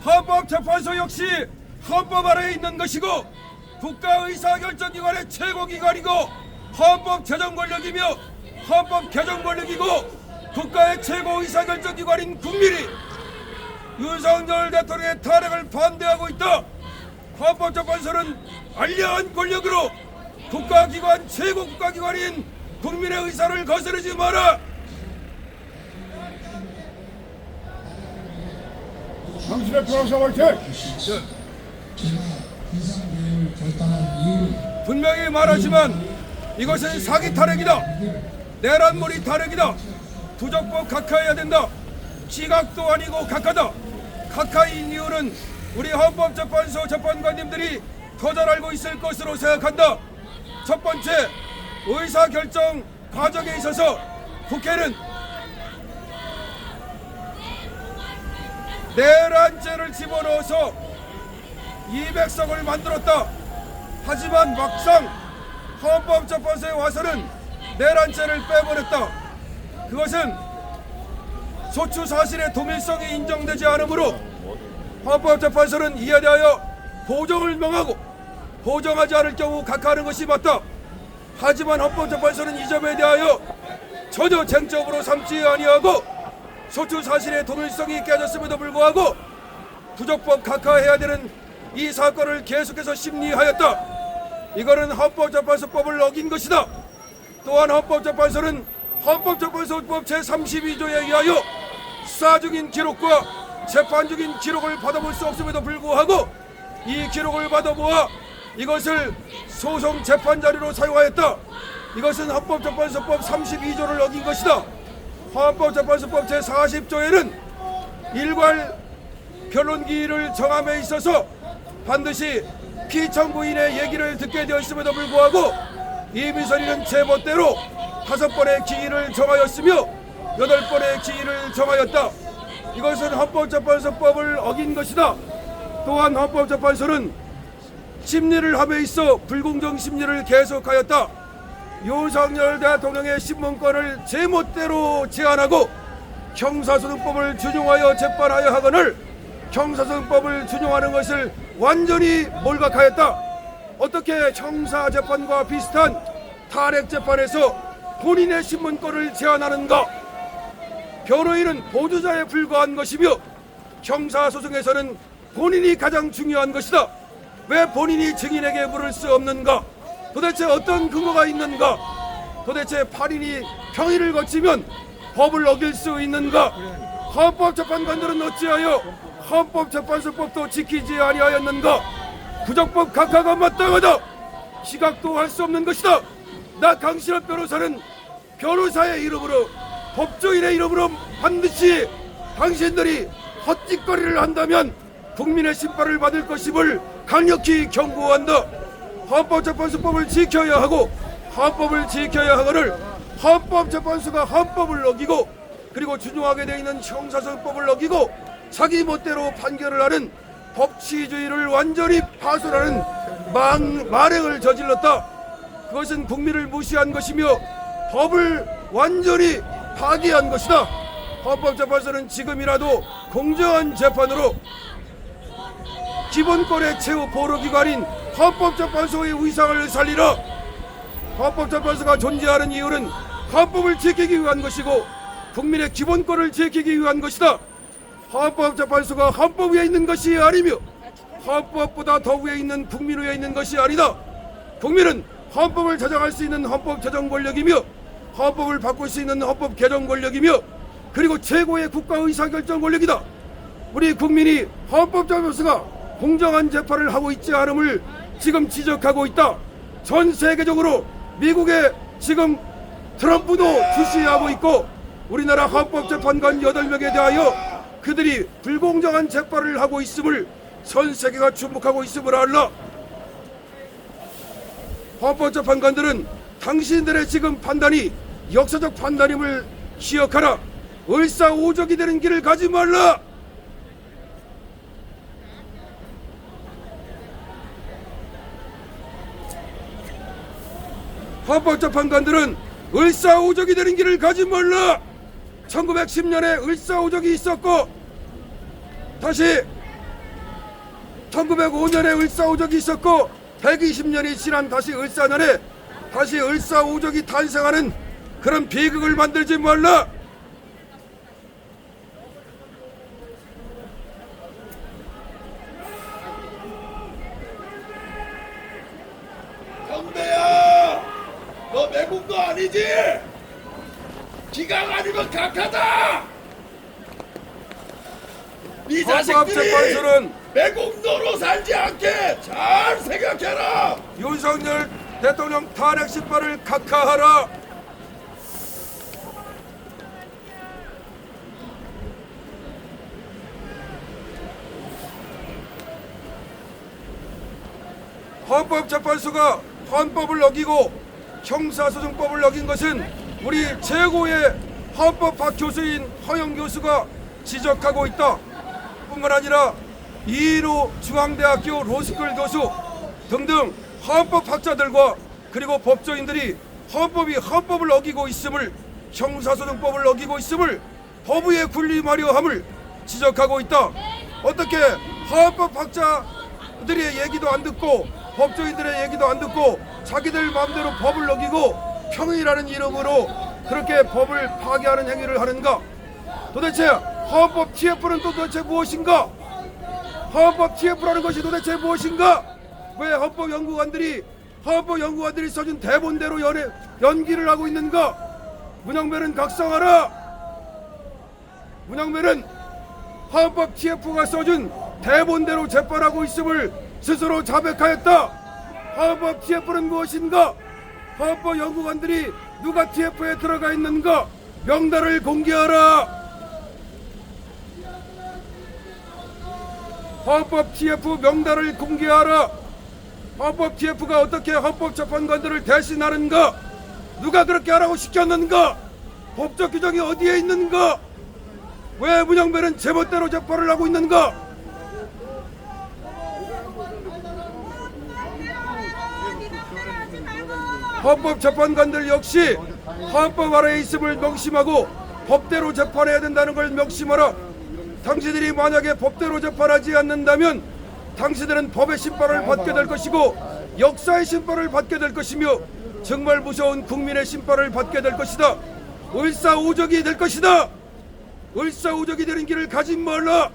헌법재판소 역시 헌법 아래에 있는 것이고 국가의사결정기관의 최고기관이고 헌법 제정 권력이며 헌법 개정 권력이고 국가의 최고 의사결정기관인 국민이 윤석열 대통령의 탄핵을 반대하고 있다. 헌법재판소는 알려한 권력으로 국가기관 최고 국가기관인 국민의 의사를 거스르지 마라. 당신의 프랑스 화이팅! 분명히 말하지만 이것은 사기 탄핵이다. 내란몰이 탄핵이다. 부적법 각하해야 된다. 지각도 아니고 각하다. 각하인 이유는 우리 헌법재판소 재판관님들이 더 잘 알고 있을 것으로 생각한다. 첫 번째, 의사결정 과정에 있어서 국회는 내란죄를 집어넣어서 200석을 만들었다. 하지만 막상 헌법재판소에 와서는 내란죄를 빼버렸다. 그것은 소추 사실의 동일성이 인정되지 않으므로 헌법재판소는 이에 대하여 보정을 명하고 보정하지 않을 경우 각하하는 것이 맞다. 하지만 헌법재판소는 이 점에 대하여 전혀 쟁점으로 삼지 아니하고 소추 사실의 동일성이 깨졌음에도 불구하고 부적법 각하해야 되는 이 사건을 계속해서 심리하였다. 이거는 헌법재판소법을 어긴 것이다. 또한 헌법재판소는 헌법재판소법 제32조에 의하여 수사 중인 기록과 재판 중인 기록을 받아볼 수 없음에도 불구하고 이 기록을 받아보아 이것을 소송 재판 자료로 사용하였다. 이것은 헌법재판소법 32조를 어긴 것이다. 헌법재판소법 제40조에는 일괄 변론기일을 정함에 있어서 반드시 피청구인의 얘기를 듣게 되었음에도 불구하고 이미선이는 제멋대로 5번의 기일을 정하였으며 8번의 기일을 정하였다. 이것은 헌법재판소법을 어긴 것이다. 또한 헌법재판소는 심리를 함에 있어 불공정 심리를 계속하였다. 윤석열 대통령의 신문권을 제멋대로 제한하고 형사소송법을 준용하여 재판하여 하거늘 형사소송법을 준용하는 것을 완전히 몰각하였다. 어떻게 형사재판과 비슷한 탄핵재판에서 본인의 신문권을 제한하는가? 변호인은 보조자에 불과한 것이며 형사소송에서는 본인이 가장 중요한 것이다. 왜 본인이 증인에게 물을 수 없는가? 도대체 어떤 근거가 있는가? 도대체 8인이 평의를 거치면 법을 어길 수 있는가? 헌법재판관들은 어찌하여 헌법재판소법도 지키지 아니하였는가? 부적법 각하가 마땅하다. 시각도 할 수 없는 것이다. 나 강신업 변호사는 변호사의 이름으로 법조인의 이름으로 반드시 당신들이 헛짓거리를 한다면 국민의 심판을 받을 것임을 강력히 경고한다. 헌법재판소법을 지켜야 하고 헌법을 지켜야 하거늘 헌법재판소가 헌법을 어기고 그리고 준용하게 되어 있는 형사소송법을 어기고 자기 멋대로 판결을 하는 법치주의를 완전히 파손하는 만행을 저질렀다. 그것은 국민을 무시한 것이며 법을 완전히 파기한 것이다. 헌법재판소는 지금이라도 공정한 재판으로 기본권의 최후 보호기관인 헌법재판소의 위상을 살리라. 헌법재판소가 존재하는 이유는 헌법을 지키기 위한 것이고 국민의 기본권을 지키기 위한 것이다. 헌법재판소가 헌법 위에 있는 것이 아니며 헌법보다 더 위에 있는 국민 위에 있는 것이 아니다. 국민은 헌법을 제정할 수 있는 헌법 제정 권력이며 헌법을 바꿀 수 있는 헌법 개정 권력이며 그리고 최고의 국가 의사결정 권력이다. 우리 국민이 헌법재판소가 공정한 재판을 하고 있지 않음을 지금 지적하고 있다. 전 세계적으로 미국에 지금 트럼프도 주시하고 있고 우리나라 헌법재판관 8명에 대하여 그들이 불공정한 재판을 하고 있음을 전 세계가 주목하고 있음을 알라. 헌법재판관들은 당신들의 지금 판단이 역사적 판단임을 기억하라. 을사오적이 되는 길을 가지 말라. 헌법재판관들은 을사오적이 되는 길을 가지 말라. 1910년에 을사오적이 있었고 다시 1905년에 을사오적이 있었고 120년이 지난 다시 을사년에 다시 을사오적이 탄생하는 그런 비극을 만들지 말라. 경대야, 너 매국노 아니지? 기강 아니면 각하다. 이 자식들이 헌법재판소는 매국노로 살지 않게 잘 생각해라. 윤석열 대통령 탄핵 심판을 각하하라. 헌법재판소가 헌법을 어기고 형사소송법을 어긴 것은 우리 최고의 헌법학 교수인 허영 교수가 지적하고 있다. 뿐만 아니라 이인호 중앙대학교 로스쿨 교수 등등 헌법학자들과 그리고 법조인들이 헌법을 어기고 있음을, 형사소송법을 어기고 있음을, 법의에 군림하려 함을 지적하고 있다. 어떻게 헌법학자들의 얘기도 안 듣고 법조인들의 얘기도 안 듣고 자기들 마음대로 법을 어기고 평의라는 이름으로 그렇게 법을 파괴하는 행위를 하는가? 도대체 헌법 TF는 또 도대체 무엇인가? 헌법 TF라는 것이 도대체 무엇인가? 왜 헌법연구관들이 써준 대본대로 연기를 하고 있는가? 문영배는 각성하라. 문영배는 헌법 TF가 써준 대본대로 재판하고 있음을 스스로 자백하였다. 헌법 TF는 무엇인가? 헌법연구관들이 누가 TF에 들어가 있는가? 명단을 공개하라. 헌법 TF 명단을 공개하라. 헌법 TF가 어떻게 헌법재판관들을 대신하는가? 누가 그렇게 하라고 시켰는가? 법적 규정이 어디에 있는가? 왜 문영배는 제멋대로 재판을 하고 있는가? 헌법재판관들 역시 헌법 아래에 있음을 명심하고 법대로 재판해야 된다는 걸 명심하라. 당신들이 만약에 법대로 재판하지 않는다면 당신들은 법의 심판을 받게 될 것이고 역사의 심판을 받게 될 것이며 정말 무서운 국민의 심판을 받게 될 것이다. 을사오적이 될 것이다. 을사오적이 되는 길을 가지 말라.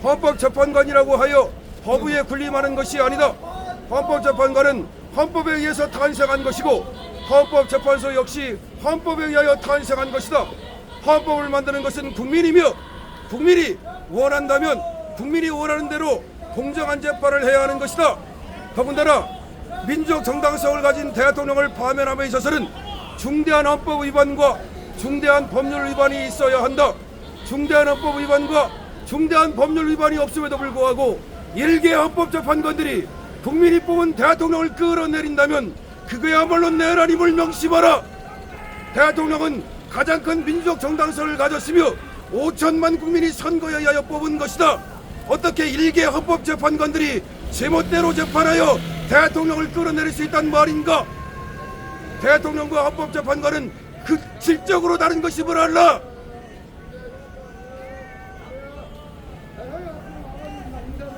헌법재판관이라고 하여 법의에 군림하는 것이 아니다. 헌법재판관은 헌법에 의해서 탄생한 것이고 헌법재판소 역시 헌법에 의하여 탄생한 것이다. 헌법을 만드는 것은 국민이며 국민이 원한다면 국민이 원하는 대로 공정한 재판을 해야 하는 것이다. 더군다나 민족 정당성을 가진 대통령을 파면함에 있어서는 중대한 헌법 위반과 중대한 법률 위반이 있어야 한다. 중대한 헌법 위반과 중대한 법률 위반이 없음에도 불구하고 일개 헌법재판관들이 국민이 뽑은 대통령을 끌어내린다면 그거야말로 내란임을 명심하라. 대통령은 가장 큰 민족 정당성을 가졌으며 5천만 국민이 선거에 의하여 뽑은 것이다. 어떻게 일개 헌법재판관들이 제멋대로 재판하여 대통령을 끌어내릴 수 있단 말인가? 대통령과 헌법재판관은 그 질적으로 다른 것임을 알라.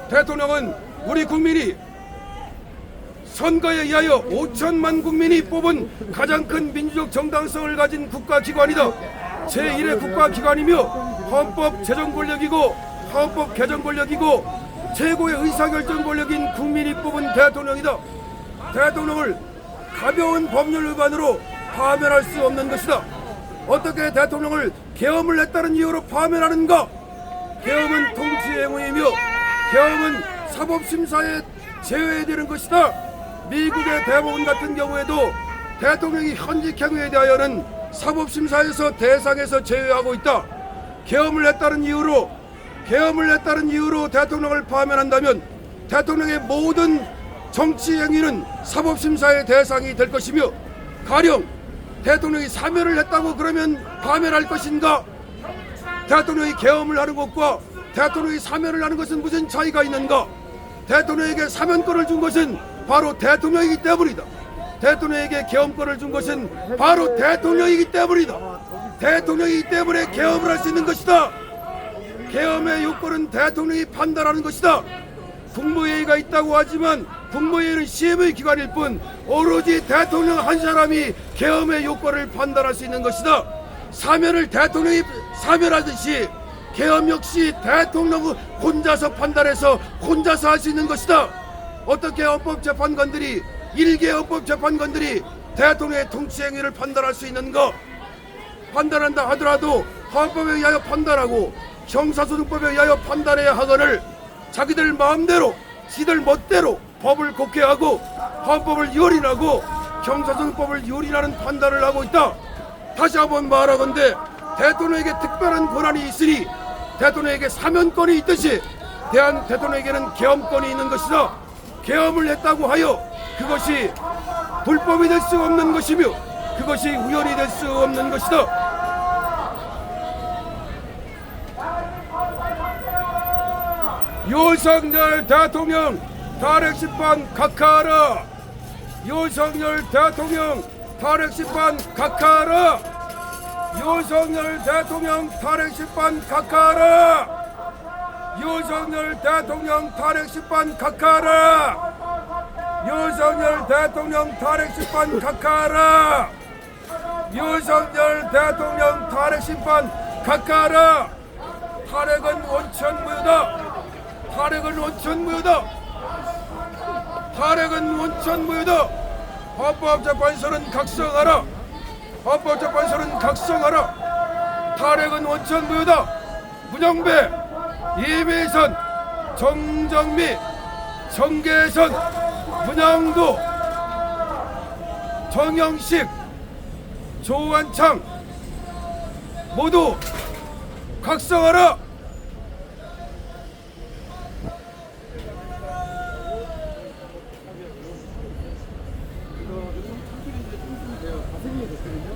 대통령은 우리 국민이 선거에 의하여 5천만 국민이 뽑은 가장 큰 민주적 정당성을 가진 국가기관이다. 제1의 국가기관이며 헌법 제정 권력이고 헌법 개정 권력이고 최고의 의사결정 권력인 국민이 뽑은 대통령이다. 대통령을 가벼운 법률 위반으로 파면할 수 없는 것이다. 어떻게 대통령을 계엄을 했다는 이유로 파면하는가? 계엄은 통치의 행위이며 계엄은 사법심사에 제외해야 되는 것이다. 미국의 대법원 같은 경우에도 대통령이 현직 행위에 대하여는 사법심사에서 대상에서 제외하고 있다. 계엄을 했다는 이유로 대통령을 파면한다면 대통령의 모든 정치 행위는 사법심사의 대상이 될 것이며 가령 대통령이 사면을 했다고 그러면 파면할 것인가? 대통령이 계엄을 하는 것과 대통령이 사면을 하는 것은 무슨 차이가 있는가? 대통령에게 사면권을 준 것은 바로 대통령이기 때문이다. 대통령에게 계엄권을 준 것은 바로 대통령이기 때문이다. 대통령이기 때문에 계엄을 할 수 있는 것이다. 계엄의 요건은 대통령이 판단하는 것이다. 국무회의가 있다고 하지만 국무회의는 시험의 기관일 뿐 오로지 대통령 한 사람이 계엄의 요건을 판단할 수 있는 것이다. 사면을 대통령이 사면하듯이 계엄 역시 대통령 혼자서 판단해서 혼자서 할 수 있는 것이다. 어떻게 헌법재판관들이 일개 헌법재판관들이 대통령의 통치행위를 판단할 수 있는가? 판단한다 하더라도 헌법에 의하여 판단하고 형사소송법에 의하여 판단해야 하거늘 자기들 마음대로 지들 멋대로 법을 곡해하고 헌법을 유린하고 형사소송법을 유린하는 판단을 하고 있다. 다시 한번 말하건대 대통령에게 특별한 권한이 있으니 대통령에게 사면권이 있듯이 대통령에게는 계엄권이 있는 것이다. 계엄을 했다고 하여 그것이 불법이 될 수 없는 것이며 그것이 우연이 될 수 없는 것이다. 윤석열 대통령 탄핵심판 각하하라. 윤석열 대통령 탄핵심판 각하하라. 윤석열 대통령 탄핵심판 각하하라. 윤석열 대통령 탄핵심판 각하하라. 윤석열 대통령 탄핵심판 각하하라. 윤석열 대통령 탄핵심판 각하하라. 탄핵은 원천무효다. 탄핵은 원천무효다. 탄핵은 원천무효다. 헌법재판소는 각성하라. 헌법재판소는 각성하라. 탄핵은 원천무효다. 문영배, 이미선, 정정미, 정계선, 문영도, 정영식, 조한창 모두 각성하라.